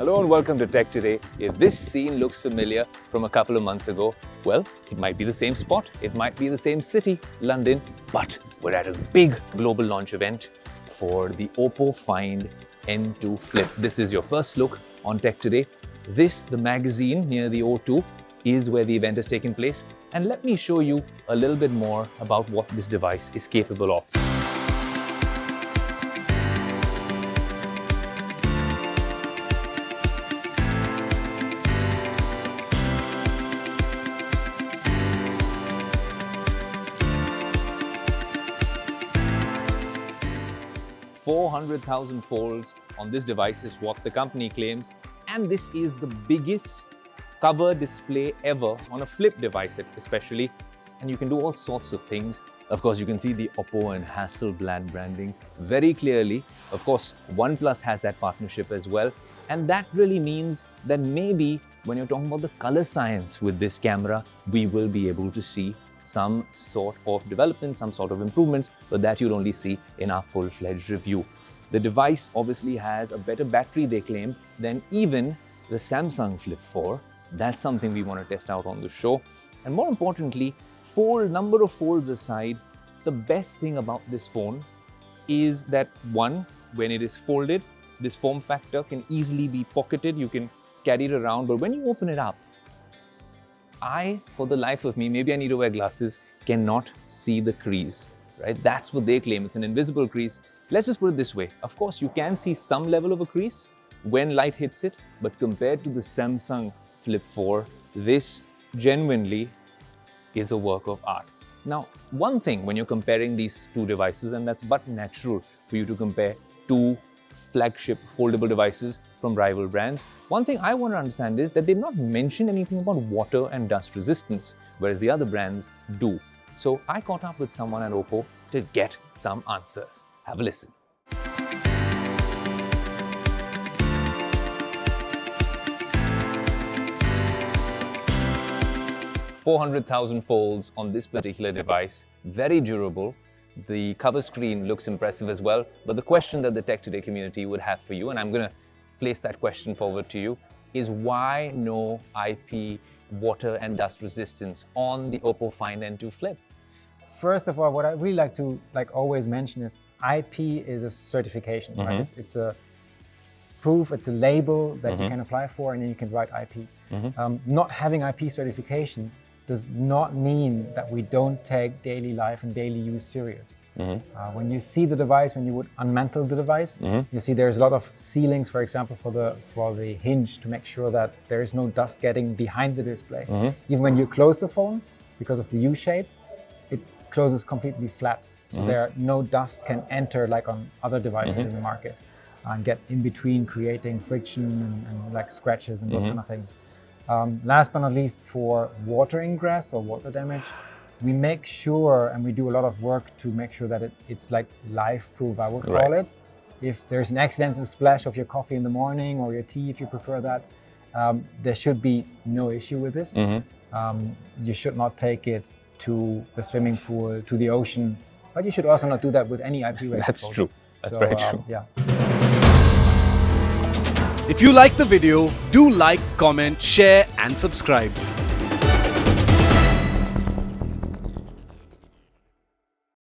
Hello and welcome to Tech Today. If this scene looks familiar from a couple of months ago, well, it might be the same spot, it might be the same city, London, but we're at a big global launch event for the Oppo Find N2 Flip. This is your first look on Tech Today. This, the magazine near the O2, is where the event has taken place. And let me show you a little bit more about what this device is capable of. "400,000 folds on this device is what the company claims, and this is the biggest cover display ever on a flip device especially, and you can do all sorts of things. Of course, you can see the Oppo and Hasselblad branding very clearly. Of course, OnePlus has that partnership as well, and that really means that maybe when you're talking about the color science with this camera, we will be able to see some sort of development, some sort of improvements, but that you'll only see in our full-fledged review. The device obviously has a better battery, they claim, than even the Samsung Flip 4. That's something we want to test out on the show. And more importantly, number of folds aside, the best thing about this phone is that one, when it is folded, this form factor can easily be pocketed. You can carry it around, but when you open it up, for the life of me, maybe I need to wear glasses, cannot see the crease, right? That's what they claim. It's an invisible crease. Let's just put it this way. Of course, you can see some level of a crease when light hits it, but compared to the Samsung Flip 4, this genuinely is a work of art. Now, one thing when you're comparing these two devices, and that's but natural for you to compare two flagship foldable devices from rival brands. One thing I want to understand is that they've not mentioned anything about water and dust resistance, whereas the other brands do. So I caught up with someone at Oppo to get some answers. Have a listen. "400,000 folds on this particular device, very durable. The cover screen looks impressive as well, but the question that the Tech Today community would have for you, and I'm going to place that question forward to you, is why no IP water and dust resistance on the Oppo Find N2 Flip? First of all, what I really like to always mention is IP is a certification, right? It's a proof, it's a label that you can apply for, and then you can write IP. Not having IP certification does not mean that we don't take daily life and daily use serious. When you see the device, when you would unmantle the device, you see there's a lot of sealings, for example, for the hinge to make sure that there is no dust getting behind the display. Even when you close the phone, because of the U shape, it closes completely flat. So there no dust can enter like on other devices in the market and get in between, creating friction and like scratches and those kind of things. Last but not least, for water ingress or water damage, we make sure and we do a lot of work to make sure that it's like life-proof, I would call it. If there's an accidental splash of your coffee in the morning or your tea, if you prefer that, there should be no issue with this. You should not take it to the swimming pool, to the ocean, but you should also not do that with any IP-rated That's phones. true. That's very true. Yeah. If you like the video, do like, comment, share and subscribe.